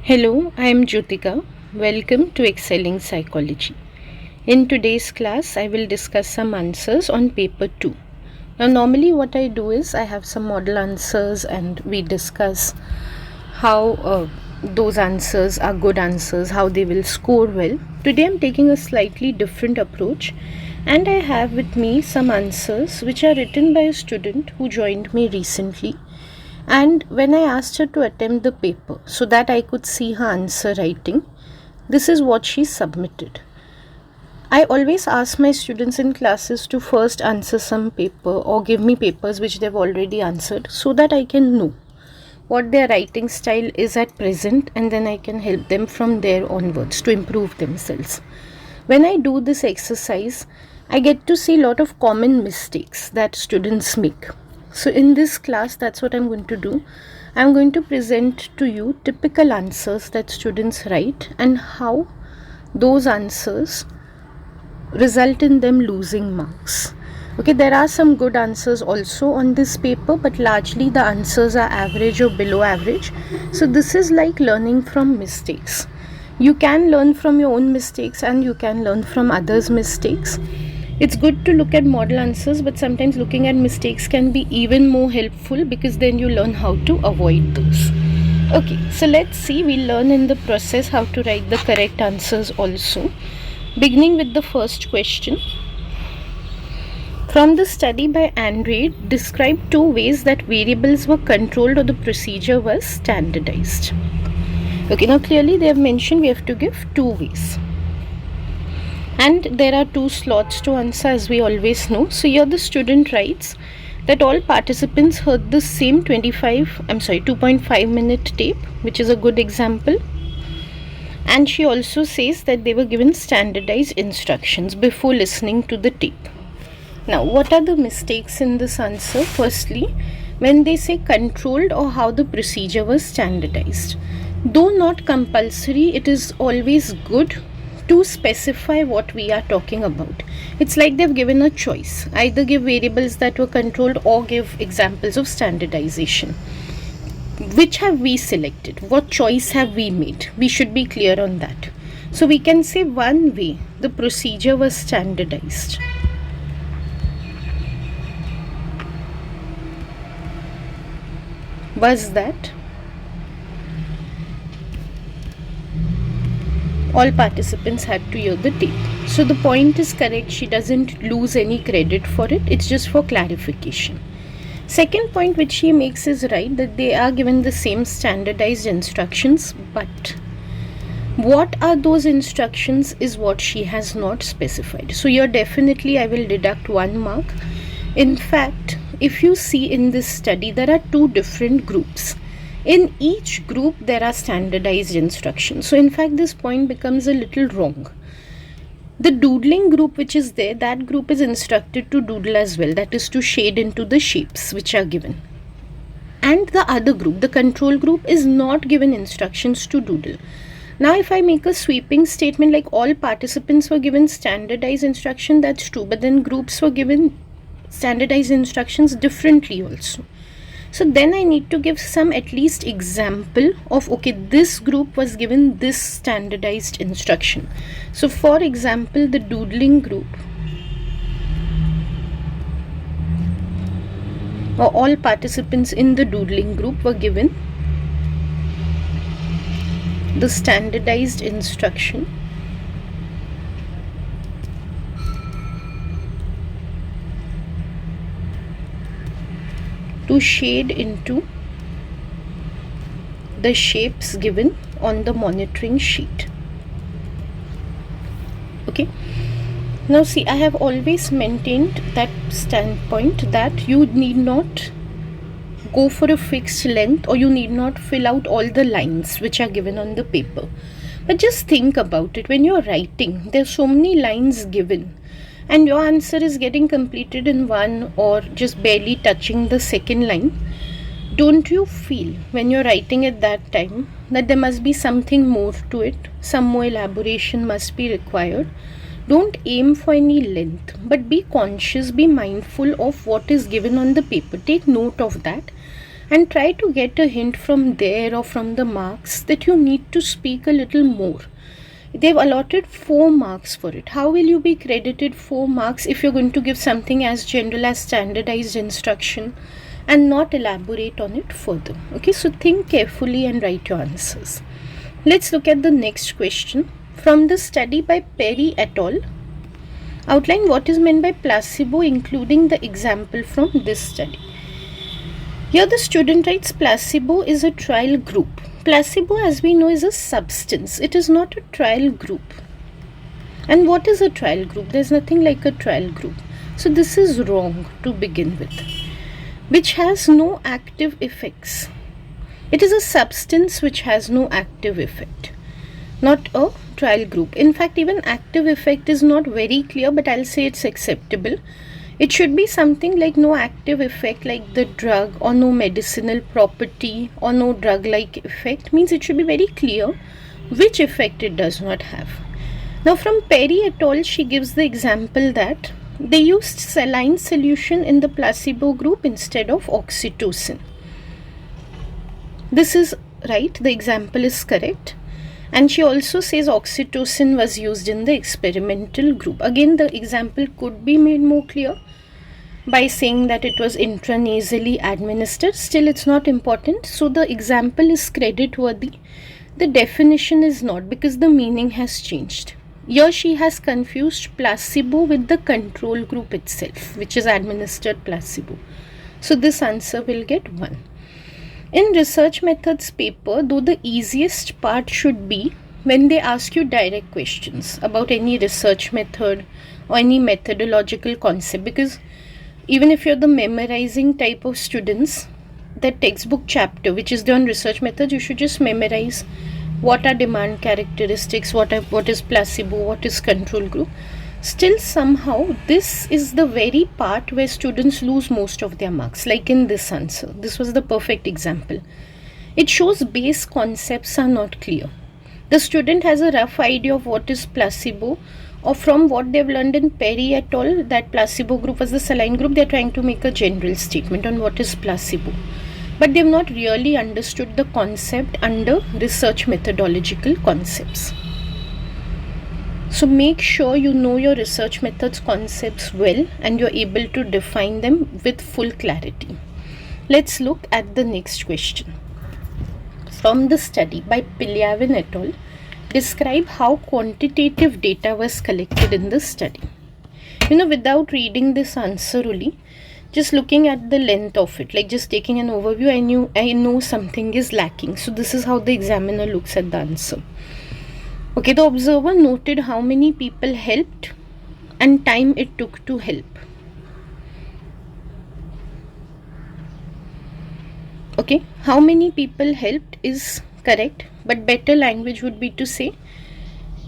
Hello, I am Jyotika. Welcome to Excelling Psychology. In today's class, I will discuss some answers on paper 2. Now, normally, what I do is I have some model answers and we discuss how those answers are good answers, how they will score well. Today, I'm taking a slightly different approach and I have with me some answers which are written by a student who joined me recently. And when I asked her to attempt the paper so that I could see her answer writing, this is what she submitted. I always ask my students in classes to first answer some paper or give me papers which they've already answered so that I can know what their writing style is at present, and then I can help them from there onwards to improve themselves. When I do this exercise, I get to see a lot of common mistakes that students make. So in this class, that's what I'm going to do. I'm going to present to you typical answers that students write and how those answers result in them losing marks. Okay, there are some good answers also on this paper, but largely the answers are average or below average. So this is like learning from mistakes. You can learn from your own mistakes and you can learn from others' mistakes. It's good to look at model answers, but sometimes looking at mistakes can be even more helpful because then you learn how to avoid those. Okay, so let's see. We'll learn in the process how to write the correct answers also. Beginning with the first question. From the study by Andre, describe two ways that variables were controlled or the procedure was standardized. Okay, now clearly they have mentioned we have to give two ways. And there are two slots to answer, as we always know. So here the student writes that all participants heard the same 2.5 minute tape, which is a good example. And she also says that they were given standardized instructions before listening to the tape. Now, what are the mistakes in this answer? Firstly, when they say controlled or how the procedure was standardized. Though not compulsory, it is always good to specify what we are talking about. It's like they've given a choice. Either give variables that were controlled or give examples of standardization. Which have we selected? What choice have we made? We should be clear on that. So we can say one way the procedure was standardized was that all participants had to hear the tape. So the point is correct. She doesn't lose any credit for it. It's just for clarification. Second point which she makes is right, that they are given the same standardized instructions, but what are those instructions is what she has not specified. So here definitely I will deduct 1 mark. In fact, if you see in this study, there are two different groups. In each group, there are standardized instructions. So in fact, this point becomes a little wrong. The doodling group which is there, that group is instructed to doodle as well. That is to shade into the shapes which are given. And the other group, the control group, is not given instructions to doodle. Now, if I make a sweeping statement like all participants were given standardized instruction, that's true. But then groups were given standardized instructions differently also. So then I need to give some at least example of, okay, this group was given this standardized instruction. So for example, the doodling group, or all participants in the doodling group were given the standardized instruction to shade into the shapes given on the monitoring sheet. Okay. Now see, I have always maintained that standpoint that you need not go for a fixed length or you need not fill out all the lines which are given on the paper. But just think about it. When you're writing, there are so many lines given, and your answer is getting completed in one or just barely touching the second line. Don't you feel when you're writing at that time that there must be something more to it? Some more elaboration must be required. Don't aim for any length, but be conscious, be mindful of what is given on the paper. Take note of that and try to get a hint from there or from the marks that you need to speak a little more. They've allotted 4 marks for it. How will you be credited 4 marks if you're going to give something as general as standardized instruction and not elaborate on it further? Okay, so think carefully and write your answers. Let's look at the next question. From the study by Perry et al., outline what is meant by placebo, including the example from this study. Here the student writes placebo is a trial group. Placebo, as we know, is a substance. It is not a trial group. And what is a trial group? There's nothing like a trial group. So this is wrong to begin with. Which has no active effects. It is a substance which has no active effect. Not a trial group. In fact, even active effect is not very clear, but I'll say it's acceptable. It should be something like no active effect like the drug, or no medicinal property, or no drug-like effect. Means it should be very clear which effect it does not have. Now from Perry et al., she gives the example that they used saline solution in the placebo group instead of oxytocin. This is right, the example is correct. And she also says oxytocin was used in the experimental group. Again, the example could be made more clear by saying that it was intranasally administered. Still, it's not important. So the example is credit worthy. The definition is not, because the meaning has changed. Here she has confused placebo with the control group itself, which is administered placebo. So this answer will get 1. In research methods paper, though the easiest part should be when they ask you direct questions about any research method or any methodological concept, because even if you're the memorizing type of students, that textbook chapter which is on research methods, you should just memorize what are demand characteristics, what is placebo, what is control group. Still, somehow this is the very part where students lose most of their marks. Like in this answer, this was the perfect example. It shows base concepts are not clear. The student has a rough idea of what is placebo, or from what they've learned in Perry et al., that placebo group was the saline group. They're trying to make a general statement on what is placebo, but they've not really understood the concept under research methodological concepts. So make sure you know your research methods concepts well and you're able to define them with full clarity. Let's look at the next question. From the study by Pilyavin et al., describe how quantitative data was collected in the study. Without reading this answer only, just looking at the length of it, like just taking an overview, I know something is lacking. So this is how the examiner looks at the answer. Okay, the observer noted how many people helped and time it took to help. Okay, how many people helped is correct, but better language would be to say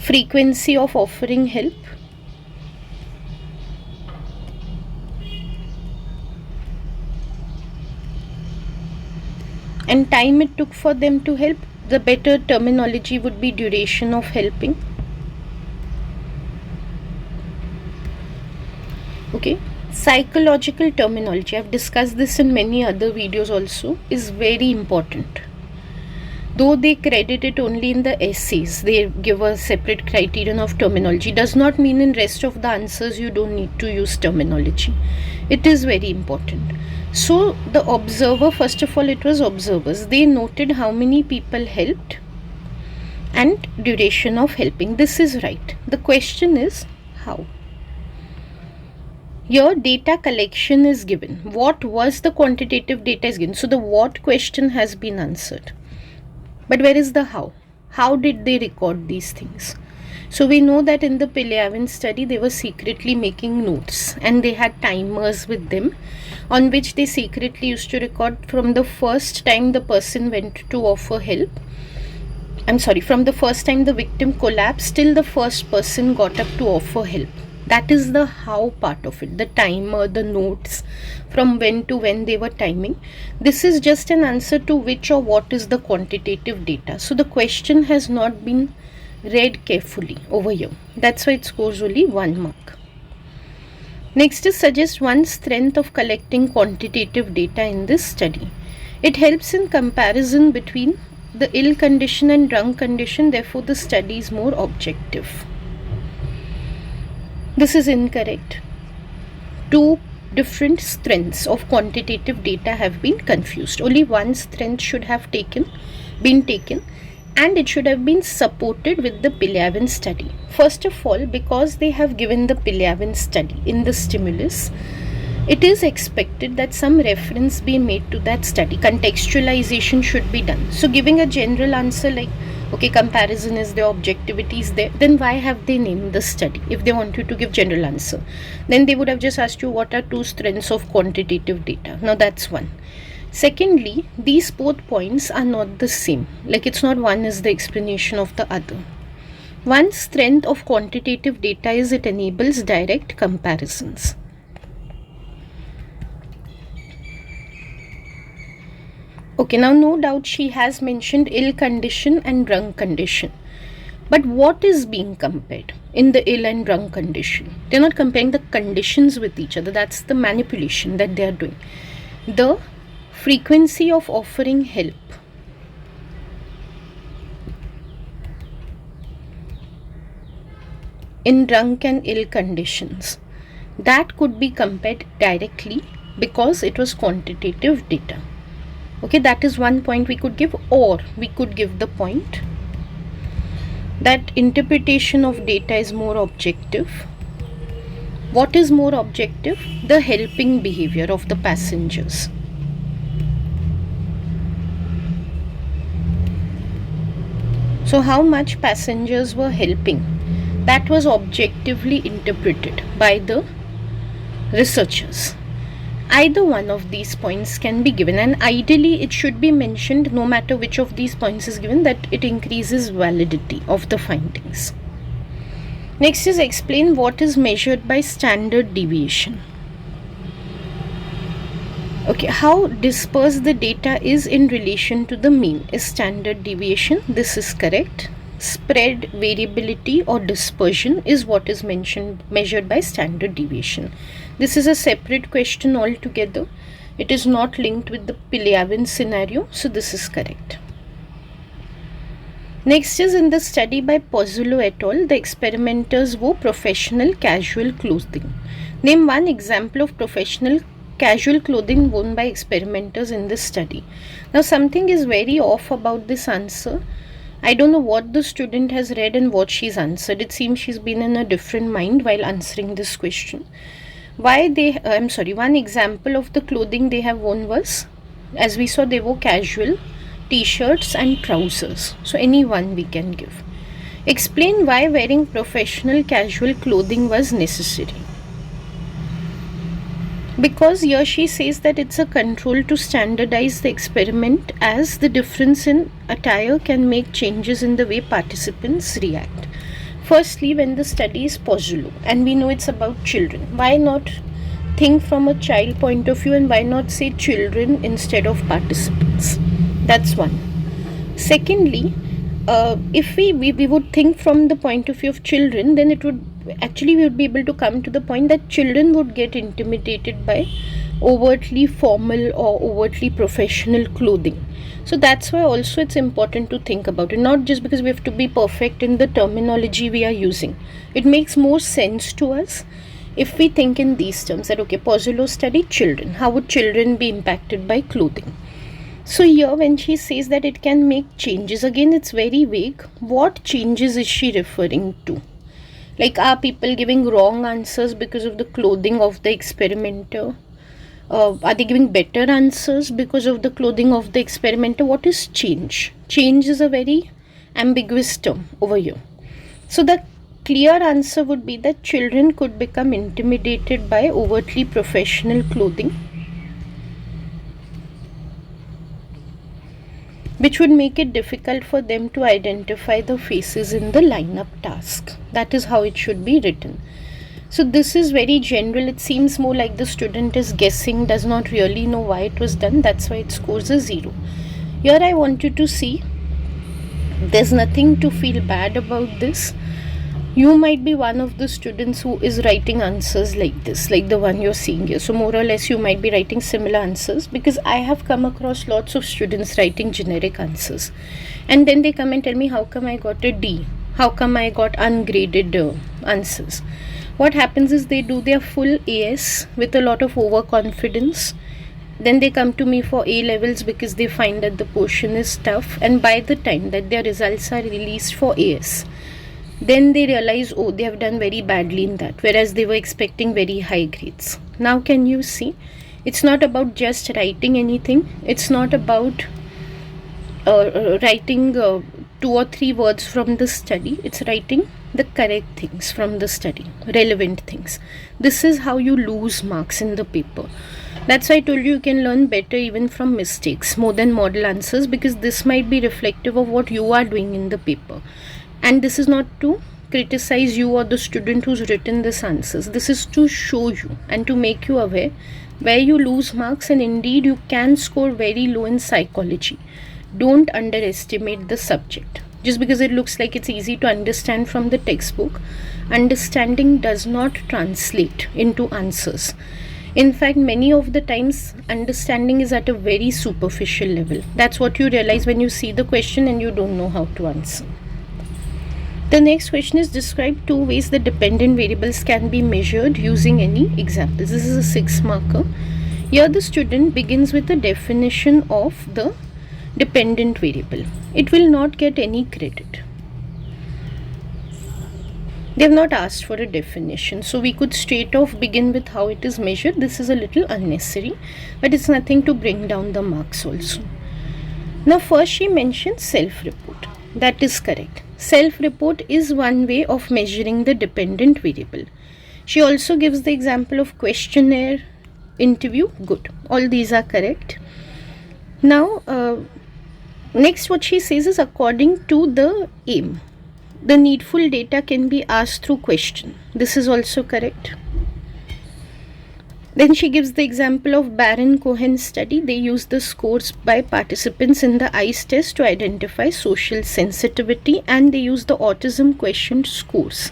frequency of offering help, and time it took for them to help. The better terminology would be duration of helping. Okay, psychological terminology, I've discussed this in many other videos also, is very important. Though they credit it only in the essays, they give a separate criterion of terminology, does not mean in rest of the answers you don't need to use terminology. It is very important. So the observer, first of all, it was observers. They noted how many people helped and duration of helping. This is right. The question is how. Your data collection is given. What was the quantitative data is given. So the what question has been answered. But where is the how? How did they record these things? So we know that in the Pilyavin study, they were secretly making notes and they had timers with them on which they secretly used to record from the first time the person went to offer help. From the first time the victim collapsed till the first person got up to offer help. That is the how part of it, the timer, the notes, from when to when they were timing. This is just an answer to which or what is the quantitative data. So the question has not been read carefully over here. That's why it scores only 1 mark. Next is suggest one strength of collecting quantitative data in this study. It helps in comparison between the ill condition and drunk condition, therefore the study is more objective. This is incorrect. Two different strengths of quantitative data have been confused. Only one strength should have been taken, and it should have been supported with the Pilyavin study. First of all, because they have given the Pilyavin study in the stimulus, it is expected that some reference be made to that study. Contextualization should be done. So giving a general answer like, okay, comparison is there, objectivity is there, then why have they named the study? If they wanted to give general answer, then they would have just asked you what are two strengths of quantitative data. Now that's one. Secondly, these both points are not the same. Like, it's not one is the explanation of the other. One strength of quantitative data is it enables direct comparisons. Okay, now no doubt she has mentioned ill condition and drunk condition. But what is being compared in the ill and drunk condition? They're not comparing the conditions with each other. That's the manipulation that they are doing. The frequency of offering help. In drunk and ill conditions, that could be compared directly because it was quantitative data. Okay, that is one point we could give, or we could give the point that interpretation of data is more objective. What is more objective? The helping behavior of the passengers. So how much passengers were helping, that was objectively interpreted by the researchers. Either one of these points can be given, and ideally it should be mentioned no matter which of these points is given, that it increases validity of the findings. Next is explain what is measured by standard deviation. Okay, how dispersed the data is in relation to the mean is standard deviation. This is correct. Spread, variability or dispersion is what is measured by standard deviation. This is a separate question altogether. It is not linked with the Pilyavin scenario, so this is correct. Next is in the study by Pozzolo et al., the experimenters wore professional casual clothing. Name one example of professional casual clothing worn by experimenters in this study. Now something is very off about this answer. I don't know what the student has read and what she's answered. It seems she's been in a different mind while answering this question. One example of the clothing they have worn was, as we saw, they wore casual t-shirts and trousers. So any one we can give. Explain why wearing professional casual clothing was necessary. Because here she says that it's a control to standardize the experiment, as the difference in attire can make changes in the way participants react. Firstly, when the study is Pozzolo and we know it's about children, why not think from a child point of view and why not say children instead of participants? That's one. Secondly, if we would think from the point of view of children, then we would be able to come to the point that children would get intimidated by overtly formal or overtly professional clothing. So that's why also it's important to think about it, not just because we have to be perfect in the terminology we are using. It makes more sense to us if we think in these terms, that okay, Pozzolo study children, how would children be impacted by clothing? So here when she says that it can make changes, again it's very vague. What changes is she referring to? Like, are people giving wrong answers because of the clothing of the experimenter? Are they giving better answers because of the clothing of the experimenter? What is change? Change is a very ambiguous term over here. So the clear answer would be that children could become intimidated by overtly professional clothing, which would make it difficult for them to identify the faces in the lineup task. That is how it should be written. So this is very general. It seems more like the student is guessing, does not really know why it was done. That's why it scores a 0. Here I want you to see, there's nothing to feel bad about this. You might be one of the students who is writing answers like this, like the one you're seeing here. So more or less you might be writing similar answers, because I have come across lots of students writing generic answers, and then they come and tell me, how come I got a D? How come I got ungraded answers? What happens is they do their full AS with a lot of overconfidence. Then they come to me for A levels because they find that the portion is tough, and by the time that their results are released for AS, then they realize, oh, they have done very badly in that, whereas they were expecting very high grades. Now can you see, it's not about just writing anything, it's not about writing 2 or 3 words from the study, it's writing the correct things from the study, relevant things. This is how you lose marks in the paper. That's why I told you can learn better even from mistakes more than model answers, because this might be reflective of what you are doing in the paper. And this is not to criticize you or the student who's written these answers. This is to show you and to make you aware where you lose marks, and indeed you can score very low in psychology. Don't underestimate the subject. Just because it looks like it's easy to understand from the textbook, understanding does not translate into answers. In fact, many of the times understanding is at a very superficial level. That's what you realize when you see the question and you don't know how to answer. The next question is, describe 2 ways the dependent variables can be measured using any examples. This is a 6 marker. Here the student begins with a definition of the dependent variable. It will not get any credit. They have not asked for a definition, so we could straight off begin with how it is measured. This is a little unnecessary, but it's nothing to bring down the marks also. Now first she mentions self-report. That is correct. Self-report is one way of measuring the dependent variable. She also gives the example of questionnaire, interview. Good. All these are correct. Now next what she says is, according to the aim, the needful data can be asked through question. This is also correct. Then she gives the example of Baron-Cohen study. They use the scores by participants in the ICE test to identify social sensitivity, and they use the autism question scores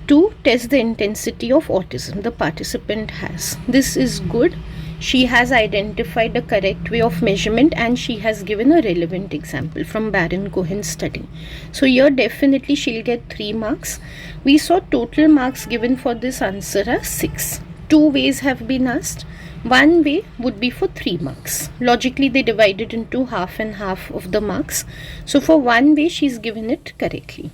to test the intensity of autism the participant has. This is good. She has identified the correct way of measurement, and she has given a relevant example from Baron-Cohen study. So here definitely she'll get 3 marks. We saw total marks given for this answer are 6. 2 ways have been asked. One way would be for 3 marks. Logically they divided into half and half of the marks. So for one way she's given it correctly.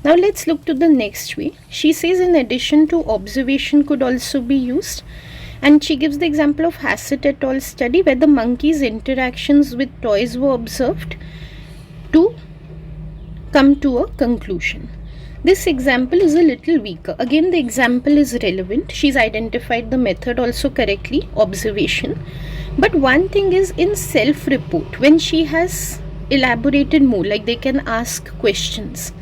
Now let's look to the next way. She says in addition to observation could also be used. And she gives the example of Hassett et al. Study where the monkey's interactions with toys were observed to come to a conclusion. This example is a little weaker. Again, the example is relevant. She's identified the method also correctly, observation. But one thing is, in self-report, when she has elaborated more, like they can ask questions.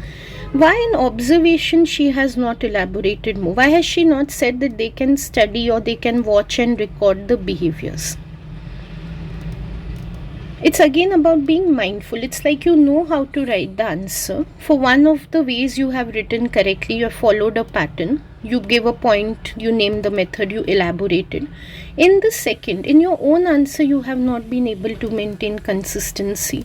Why in observation she has not elaborated more? Why has she not said that they can study or they can watch and record the behaviors? It's again about being mindful. It's like you know how to write the answer. For one of the ways you have written correctly, you have followed a pattern. You gave a point, you named the method, you elaborated. In the second, in your own answer, you have not been able to maintain consistency.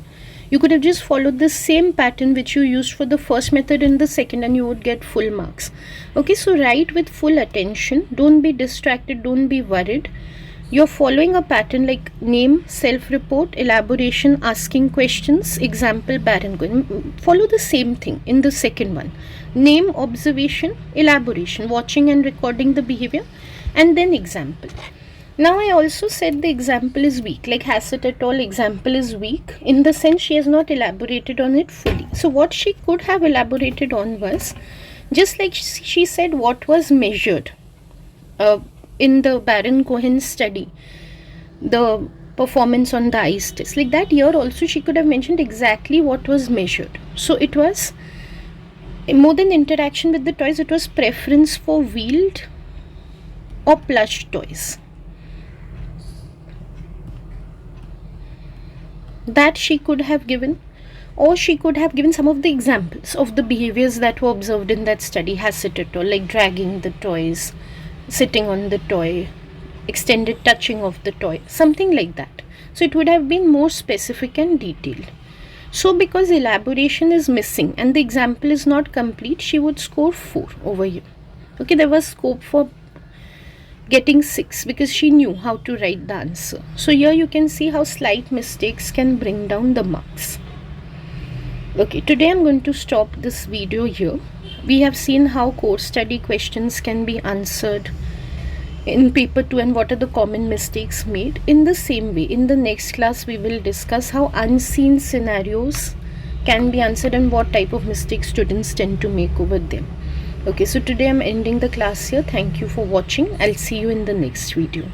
You could have just followed the same pattern which you used for the first method in the second, and you would get full marks. Okay, so write with full attention. Don't be distracted. Don't be worried. You're following a pattern like name, self-report, elaboration, asking questions, example, Baron-Cohen. Follow the same thing in the second one. Name, observation, elaboration, watching and recording the behavior, and then example. Now I also said the example is weak, like Hassett et al. Example is weak in the sense she has not elaborated on it fully. So what she could have elaborated on was, just like she said what was measured in the Baron-Cohen study, the performance on the ICE test. Like that, here also she could have mentioned exactly what was measured. So it was more than interaction with the toys, it was preference for wheeled or plush toys. That she could have given. Or she could have given some of the examples of the behaviors that were observed in that study. Has it at all, like dragging the toys, sitting on the toy, extended touching of the toy, something like that. So it would have been more specific and detailed. So because elaboration is missing and the example is not complete, she would score 4 over here. Okay, there was scope for getting 6 because she knew how to write the answer. So here you can see how slight mistakes can bring down the marks. Okay, today I'm going to stop this video here. We have seen how course study questions can be answered in paper 2 and what are the common mistakes made. In the same way, in the next class we will discuss how unseen scenarios can be answered and what type of mistakes students tend to make over them. Okay, so today I'm ending the class here. Thank you for watching. I'll see you in the next video.